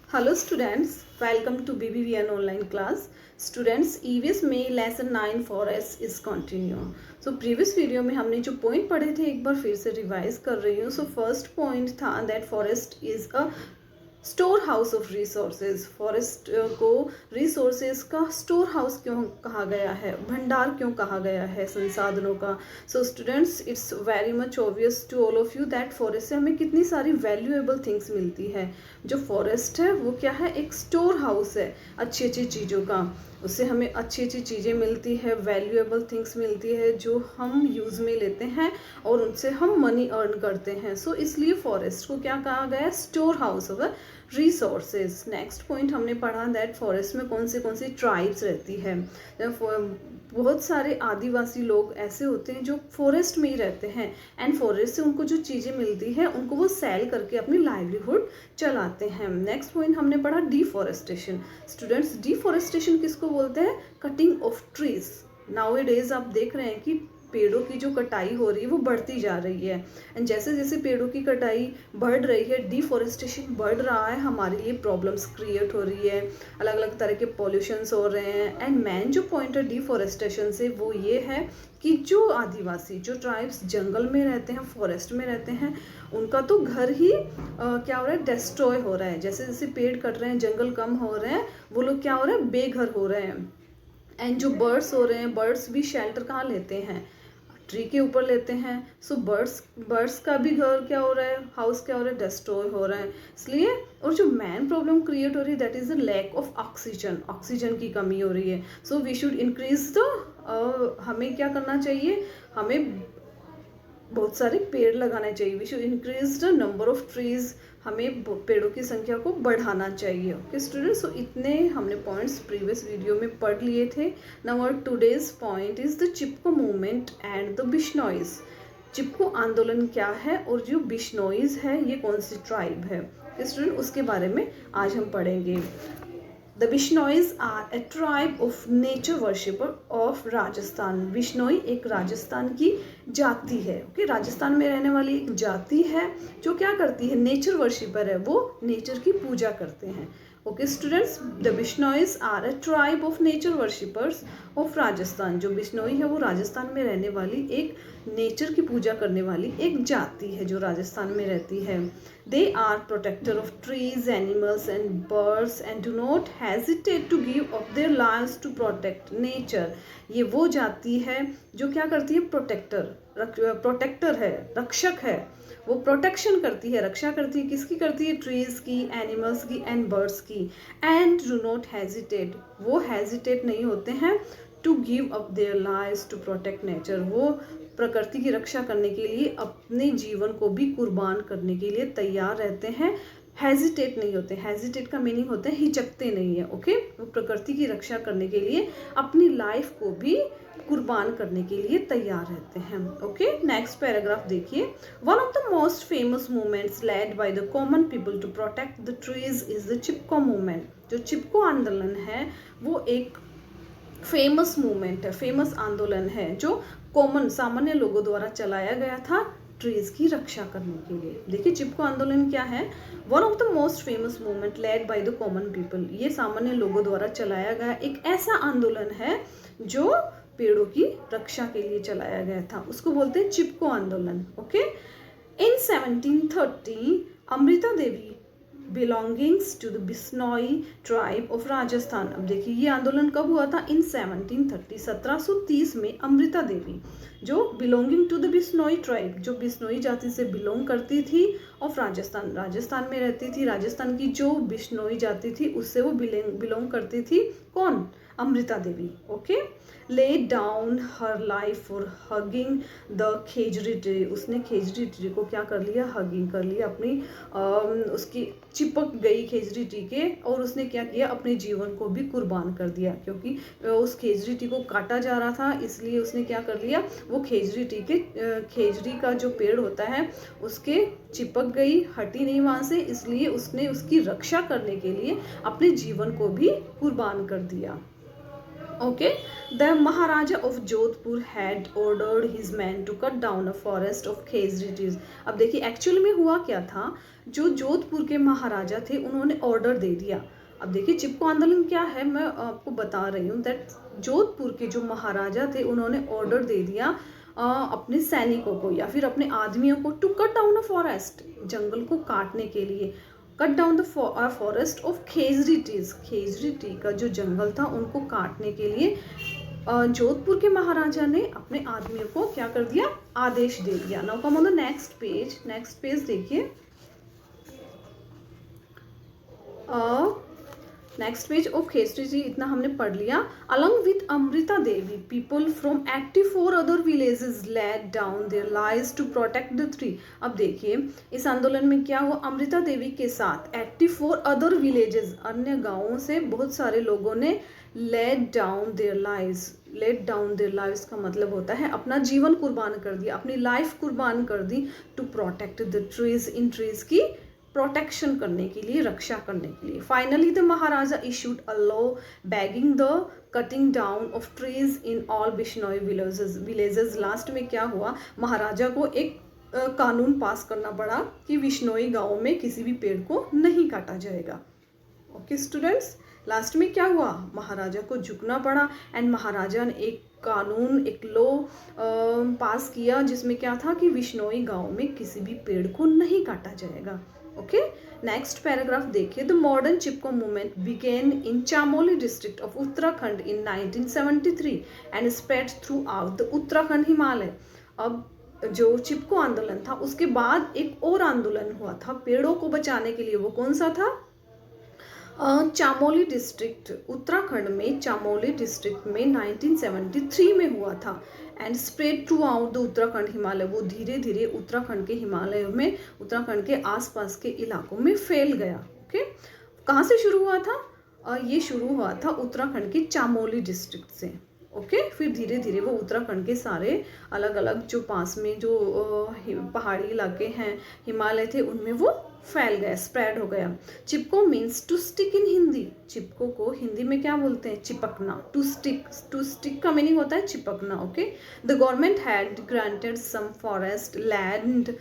Hello students, welcome to BBVN online class. Students, EVS में lesson 9 forest is continue. So previous video में हमने जो point पढ़े थे एक बार फिर से रिवाइज कर रही हूँ. So first point था that forest is a store house of resources. Forest को रिसोर्सेज का स्टोर हाउस क्यों कहा गया है, भंडार क्यों कहा गया है संसाधनों का. So students, it's very much obvious to all of you that forest से हमें कितनी सारी वैल्यूएबल थिंग्स मिलती है. जो फॉरेस्ट है वो क्या है, एक स्टोर हाउस है अच्छी अच्छी चीज़ों का. उससे हमें अच्छी अच्छी चीज़ें मिलती है, वैल्यूएबल थिंग्स मिलती है जो हम यूज़ में लेते हैं और उनसे हम मनी अर्न करते हैं. सो इसलिए फॉरेस्ट को क्या कहा गया है, store house of resources. Next point हमने पढ़ा दैट फॉरेस्ट में कौन सी ट्राइब्स रहती है. बहुत सारे आदिवासी लोग ऐसे होते हैं जो फॉरेस्ट में ही रहते हैं एंड फॉरेस्ट से उनको जो चीज़ें मिलती है उनको वो सेल करके अपनी लाइवलीहुड चलाते हैं. नेक्स्ट पॉइंट हमने पढ़ा डिफॉरेस्टेशन. स्टूडेंट्स, डिफॉरेस्टेशन किसको बोलते हैं, cutting of trees. Now days आप देख रहे हैं कि पेड़ों की जो कटाई हो रही है वो बढ़ती जा रही है एंड जैसे जैसे पेड़ों की कटाई बढ़ रही है, डिफॉरेस्टेशन बढ़ रहा है, हमारे लिए प्रॉब्लम्स क्रिएट हो रही है, अलग अलग तरह के पॉल्यूशंस हो रहे हैं. एंड मेन जो पॉइंट है डिफॉरेस्टेशन से वो ये है कि जो आदिवासी, जो ट्राइब्स जंगल में रहते हैं, फॉरेस्ट में रहते हैं, उनका तो घर ही क्या हो रहा है, डिस्ट्रॉय हो रहा है. जैसे जैसे पेड़ कट रहे हैं, जंगल कम हो रहे हैं, वो लोग क्या हो रहे हैं, बेघर हो रहे हैं. एंड जो बर्ड्स हो रहे हैं, बर्ड्स भी शेल्टर कहाँ लेते हैं, ट्री के ऊपर लेते हैं. सो बर्ड्स का भी घर क्या हो रहा है, हाउस क्या हो रहा है, डिस्ट्रॉय हो रहा है. इसलिए और जो मेन प्रॉब्लम क्रिएट हो रही है that is the lack of oxygen. Oxygen की कमी हो रही है. So we should increase the हमें क्या करना चाहिए, हमें बहुत सारे पेड़ लगाने चाहिए. We should increase the number of trees. हमें पेड़ों की संख्या को बढ़ाना चाहिए. ओके स्टूडेंट्स, सो इतने हमने पॉइंट्स प्रीवियस वीडियो में पढ़ लिए थे. Now today's point is the Chipko movement and the Bishnois. Chipko आंदोलन क्या है और जो बिश्नोइज है ये कौन सी ट्राइब है स्टूडेंट, उसके बारे में आज हम पढ़ेंगे. The Bishnois are a tribe of nature worshipper of Rajasthan. Bishnoi एक राजस्थान की जाति है. ओके, राजस्थान में रहने वाली एक जाति है जो क्या करती है, नेचर वर्शिपर है, वो नेचर की पूजा करते हैं. Okay students, the Bishnois are a tribe of nature worshippers of Rajasthan. जो बिश्नोई है वो राजस्थान में रहने वाली एक नेचर की पूजा करने वाली एक जाति है जो राजस्थान में रहती है. They are protector of trees, animals and birds and do not hesitate to give up their lives to protect nature. ये वो जाति है जो क्या करती है, प्रोटेक्टर है, रक्षक है. वो प्रोटेक्शन करती है, रक्षा करती है, किसकी करती है, ट्रीज की, एनिमल्स की एंड बर्ड्स की. एंड डू नॉट हेजिटेट, वो हेजिटेट नहीं होते हैं to give up their lives to protect nature. वो प्रकृति की रक्षा करने के लिए अपने जीवन को भी कुर्बान करने के लिए तैयार रहते हैं. हेजिटेट नहीं होते. हेजिटेट का मीनिंग होता है हिचकते नहीं है. ओके, वो प्रकृति की रक्षा करने के लिए अपनी लाइफ को भी कुर्बान करने के लिए तैयार रहते हैं. ओके, नेक्स्ट पैराग्राफ देखिए. One of the most famous movements led by the common people to protect the trees is the Chipko movement. जो चिपको आंदोलन है वो एक फेमस मूवमेंट है, फेमस आंदोलन है जो कॉमन सामान्य लोगों द्वारा चलाया गया था ट्रीज की रक्षा करने के लिए. देखिए चिपको आंदोलन क्या है, one of the most famous movement lead by the common people. ये सामान्य लोगों द्वारा चलाया गया एक ऐसा आंदोलन है जो पेड़ों की रक्षा के लिए चलाया गया था, उसको बोलते हैं चिपको आंदोलन. Okay, in 1730 Amrita Devi belongings to the Bishnoi tribe of Rajasthan. अब देखिए ये आंदोलन कब हुआ था, इन 1730, 1730 में अमृता देवी जो belonging to the Bishnoi tribe, जो बिश्नोई जाति से बिलोंग करती थी, ऑफ राजस्थान, राजस्थान में रहती थी. राजस्थान की जो बिश्नोई जाति थी उससे वो बिलोंग करती थी. कौन, Amrita Devi. Okay, laid down her life for hugging the khejri tree. उसने खेजड़ी ट्री को क्या कर लिया, हगिंग कर लिया, अपनी उसकी चिपक गई खेजड़ी ट्री के, और उसने क्या किया, अपने जीवन को भी कुर्बान कर दिया. क्योंकि उस खेजड़ी ट्री को काटा जा रहा था इसलिए उसने क्या कर लिया, वो खेजड़ी ट्री के खेजड़ी का जो पेड़ होता है उसके चिपक गई, हटी नहीं वहाँ से, इसलिए उसने उसकी रक्षा करने के लिए अपने जीवन को भी कुर्बान कर दिया. Okay, the Maharaja of Jodhpur had ordered his men to cut down a forest of khezri trees. अब देखिए एक्चुअल में हुआ क्या था, जो जोधपुर के महाराजा थे उन्होंने ऑर्डर दे दिया। अब देखिए चिपको आंदोलन क्या है, मैं आपको बता रही हूँ दैट जोधपुर के जो महाराजा थे उन्होंने ऑर्डर दे दिया अपने सैनिकों को या फिर अपने आदमियों को to cut down a forest, जंगल को काटने के लिए। Cut down the forest of khejri trees, खेजरी ट्री का जो जंगल था उनको काटने के लिए जोधपुर के महाराजा ने अपने आदमियों को क्या कर दिया, आदेश दे दिया। Now come on the next page देखिए। Next page of Khejri tree इतना हमने पढ़ लिया। Along with Amrita Devi people from 84 other villages laid down their lives to protect the tree. अब देखिए इस आंदोलन में क्या हुआ, अमृता देवी के साथ 84 अदर विलेजेस, अन्य गांवों से बहुत सारे लोगों ने लेड डाउन देयर लाइव्स का मतलब होता है अपना जीवन कुर्बान कर दिया, अपनी लाइफ कुर्बान कर दी टू प्रोटेक्ट द ट्रीज, इन ट्रीज की प्रोटेक्शन करने के लिए, रक्षा करने के लिए। Finally the maharaja issued a law banning the cutting down of trees in all Bishnoi villages. Last में क्या हुआ, महाराजा को एक कानून पास करना पड़ा कि बिश्नोई गांव में किसी भी पेड़ को नहीं काटा जाएगा। ओके स्टूडेंट्स, लास्ट में क्या हुआ, महाराजा को झुकना पड़ा एंड महाराजा ने एक कानून, एक लॉ पास किया जिसमें क्या था कि बिश्नोई गांव में किसी भी पेड़ को नहीं काटा जाएगा। ओके, नेक्स्ट पैराग्राफ देखिए। The modern Chipko movement began in Chamoli district of Uttarakhand in 1973 and spread throughout the Uttarakhand Himalaya. अब जो चिपको आंदोलन था उसके बाद एक और आंदोलन हुआ था पेड़ों को बचाने के लिए, वो कौन सा था, चामोली डिस्ट्रिक्ट, उत्तराखंड में चामोली डिस्ट्रिक्ट में 1973 में हुआ था and spread throughout the Uttarakhand Himalaya. वो धीरे धीरे उत्तराखंड के हिमालयों में, उत्तराखंड के आसपास के इलाकों में फैल गया। ओके, कहाँ से शुरू हुआ था, ये शुरू हुआ था उत्तराखंड के चामोली डिस्ट्रिक्ट से। ओके, फिर धीरे धीरे वो उत्तराखंड के सारे अलग अलग जो पास में जो पहाड़ी इलाके हैं, हिमालय थे, उनमें वो फैल गया, स्प्रेड हो गया। Chipko means to stick in Hindi, Chipko को हिंदी में क्या बोलते हैं, चिपकना। टू स्टिक का मीनिंग होता है चिपकना। Okay, the government had granted some forest land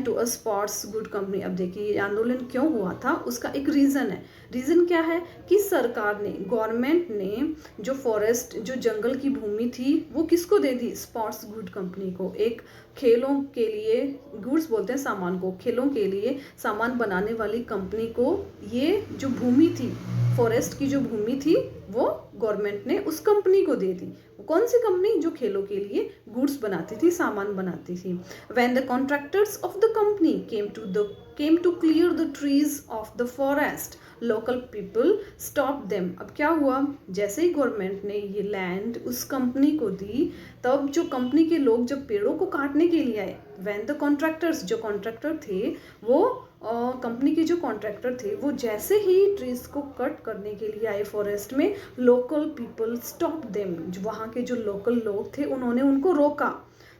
to a sports good company. अब देखिए ये आंदोलन क्यों हुआ था, उसका एक रीज़न है। रीज़न क्या है कि सरकार ने, गवर्नमेंट ने जो फॉरेस्ट, जो जंगल की भूमि थी वो किसको दे दी, स्पॉट्स गुड कंपनी को। एक खेलों के लिए, गुड्स बोलते हैं सामान को, खेलों के लिए सामान बनाने वाली कंपनी को ये जो भूमि थी, फॉरेस्ट की जो भूमि थी, वो गवर्नमेंट ने उस कंपनी को दे दी। कौन सी कंपनी, जो खेलों के लिए गुड्स बनाती थी, सामान बनाती थी। When the contractors of the company came to clear the trees of the forest, local people stop them. अब क्या हुआ, जैसे ही गवर्नमेंट ने ये लैंड उस कंपनी को दी, तब जो कंपनी के लोग जब पेड़ों को काटने के लिए आए, व्हेन द कॉन्ट्रैक्टर्स, जो कॉन्ट्रैक्टर थे वो कंपनी के जो कॉन्ट्रैक्टर थे वो जैसे ही ट्रीज को कट करने के लिए आए फॉरेस्ट में, लोकल पीपल स्टॉप देम, वहाँ के जो लोकल लोग थे उन्होंने उनको रोका।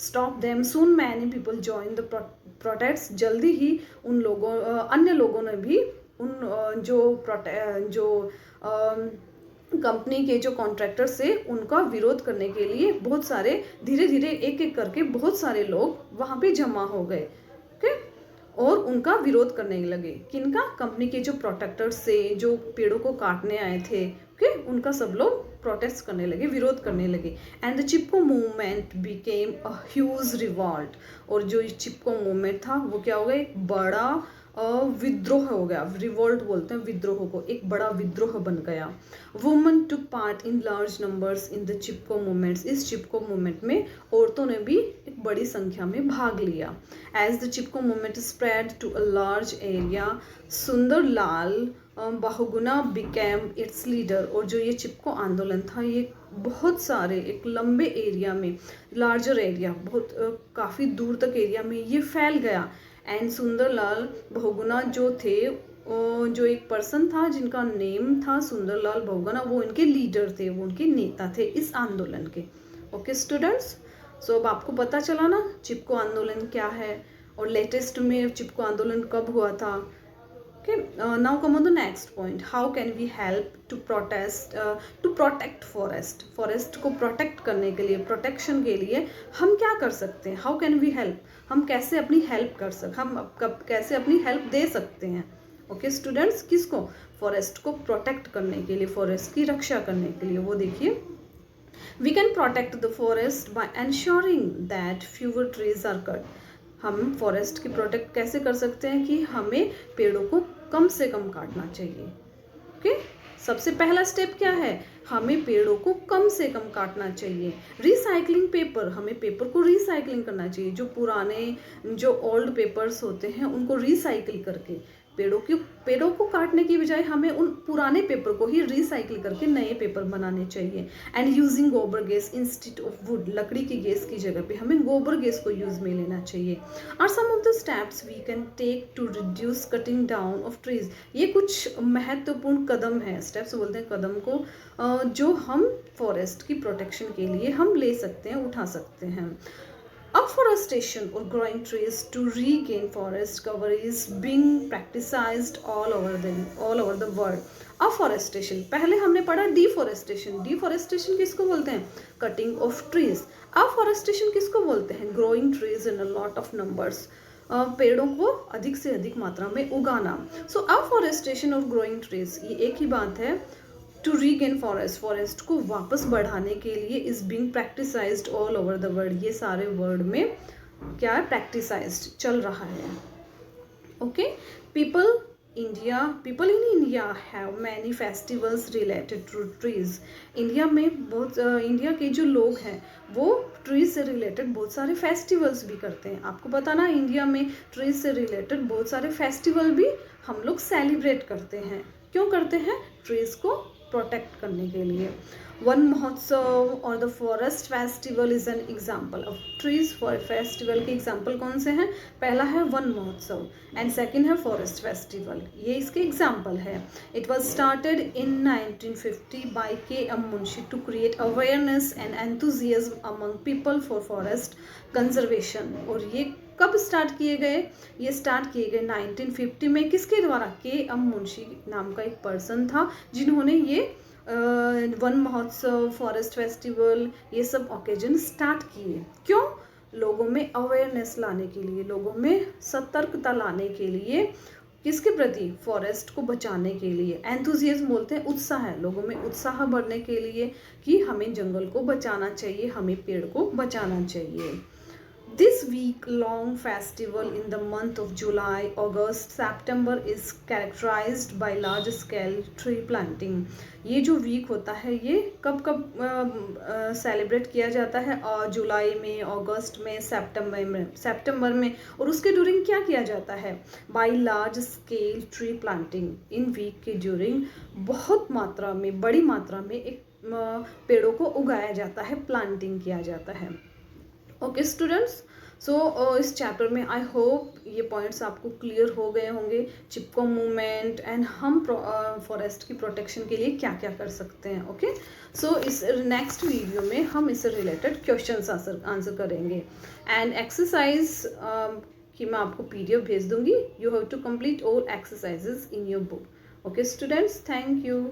Stop them, soon many people join the protest, जल्दी ही उन लोगों, अन्य लोगों ने भी उन जो कंपनी के जो कॉन्ट्रैक्टर से उनका विरोध करने के लिए बहुत सारे, धीरे धीरे एक एक करके बहुत सारे लोग वहाँ पे जमा हो गए। ओके, और उनका विरोध करने लगे। किनका, कंपनी के जो प्रोटेक्टर्स से, जो पेड़ों को काटने आए थे, ओके, उनका सब लोग प्रोटेस्ट करने लगे, विरोध करने लगे। And the Chipko movement became a huge revolt, और जो चिपको मूवमेंट था वो क्या हो गया, एक बड़ा विद्रोह हो गया। रिवोल्ट बोलते हैं विद्रोह को, एक बड़ा विद्रोह बन गया। Women took part in large numbers in the Chipko movements, इस चिपको मूवमेंट में औरतों ने भी एक बड़ी संख्या में भाग लिया। As the Chipko movement spread to a large area, Sundarlal Bahuguna became its leader, और जो ये चिपको आंदोलन था ये बहुत सारे, एक लंबे एरिया में, लार्जर एरिया, बहुत काफ़ी दूर तक एरिया में ये फैल गया। एंड सुंदरलाल बहुगुना जो थे, जो एक पर्सन था जिनका नेम था सुंदरलाल बहुगुना, वो इनके लीडर थे, वो उनके नेता थे इस आंदोलन के। ओके स्टूडेंट्स, सो अब आपको पता चला ना चिपको आंदोलन क्या है और लेटेस्ट में चिपको आंदोलन कब हुआ था। Okay, now come on the next point. How can we help to protect forest? Forest को protect करने के लिए, protection के लिए हम क्या कर सकते हैं? How can we help? हम कैसे अपनी help कर सकते? हम कैसे अपनी help दे सकते हैं? ओके स्टूडेंट्स, किसको? फॉरेस्ट को प्रोटेक्ट करने के लिए, फॉरेस्ट की रक्षा करने के लिए। वो देखिए, we can protect the forest by ensuring that fewer trees are cut. हम फॉरेस्ट की प्रोटेक्ट कैसे कर सकते हैं कि हमें पेड़ों को कम से कम काटना चाहिए। ओके, सबसे पहला स्टेप क्या है? हमें पेड़ों को कम से कम काटना चाहिए। रिसाइकलिंग पेपर, हमें पेपर को रिसाइकलिंग करना चाहिए। जो पुराने, जो ओल्ड पेपर्स होते हैं उनको रिसाइकिल करके, पेड़ों को काटने की बजाय हमें उन पुराने पेपर को ही रिसाइकिल करके नए पेपर बनाने चाहिए। एंड यूजिंग गोबर गैस इंस्टेड ऑफ वुड, लकड़ी की गैस की जगह पे हमें गोबर गैस को यूज में लेना चाहिए। Are some of the steps we can take to reduce cutting down of trees. ये कुछ महत्वपूर्ण कदम है, स्टेप्स बोलते हैं कदम को, जो हम फॉरेस्ट की प्रोटेक्शन के लिए हम ले सकते हैं, उठा सकते हैं। Afforestation or growing trees to regain forest cover is being practiced all over the world. Afforestation, पहले हमने पढ़ा deforestation. Deforestation किसको बोलते हैं? Cutting of trees. Afforestation किसको बोलते हैं? Growing trees in a lot of numbers. पेड़ों को अधिक से अधिक मात्रा में उगाना। So afforestation और growing trees ये एक ही बात है। टू रीगेन फॉरेस्ट को वापस बढ़ाने के लिए is being practised all over the world. ये सारे वर्ल्ड में क्या है? प्रैक्टिसाइज्ड चल रहा है। Okay, people in India have many festivals related to trees. India में बहुत इंडिया के जो लोग हैं वो ट्रीज से रिलेटेड बहुत सारे फेस्टिवल्स भी करते हैं। आपको पता ना, इंडिया में ट्रीज से रिलेटेड बहुत सारे फेस्टिवल भी हम लोग सेलिब्रेट करते हैं। क्यों करते हैं? ट्रीज को प्रोटेक्ट करने के लिए। वन महोत्सव और the forest festival is an example of trees. Festival के एग्जाम्पल कौन से हैं? पहला है वन महोत्सव एंड सेकेंड है फॉरेस्ट फेस्टिवल, ये इसके एग्जाम्पल है। It was started in 1950 by K.M. Munshi to create awareness and enthusiasm among people for forest conservation. और ये कब स्टार्ट किए गए? ये स्टार्ट किए गए 1950 में। किसके द्वारा? K.M. मुंशी नाम का एक पर्सन था जिन्होंने ये वन महोत्सव, फॉरेस्ट फेस्टिवल, ये सब ओकेजन स्टार्ट किए। क्यों? लोगों में अवेयरनेस लाने के लिए, लोगों में सतर्कता लाने के लिए। किसके प्रति? फॉरेस्ट को बचाने के लिए। एंथुजियाज्म बोलते हैं उत्साह है, लोगों में उत्साह बढ़ने के लिए कि हमें जंगल को बचाना चाहिए, हमें पेड़ को बचाना चाहिए। This week-long festival in the month of July, August, September is characterized by large-scale tree planting. ये जो वीक होता है ये कब सेलिब्रेट किया जाता है? जुलाई में, अगस्त में, सितंबर में। और उसके ड्यूरिंग क्या किया जाता है? By large scale tree planting. इन वीक के ड्यूरिंग बहुत मात्रा में, बड़ी मात्रा में एक पेड़ों को उगाया जाता है, प्लांटिंग किया जाता है। ओके स्टूडेंट्स, सो इस चैप्टर में आई होप ये पॉइंट्स आपको क्लियर हो गए होंगे। चिपको मूवमेंट एंड हम फॉरेस्ट की प्रोटेक्शन के लिए क्या क्या कर सकते हैं। ओके, सो इस नेक्स्ट वीडियो में हम इससे रिलेटेड क्वेश्चंस आंसर करेंगे। एंड एक्सरसाइज की मैं आपको PDF भेज दूंगी। You have to complete all exercises in your book. Okay students, thank you.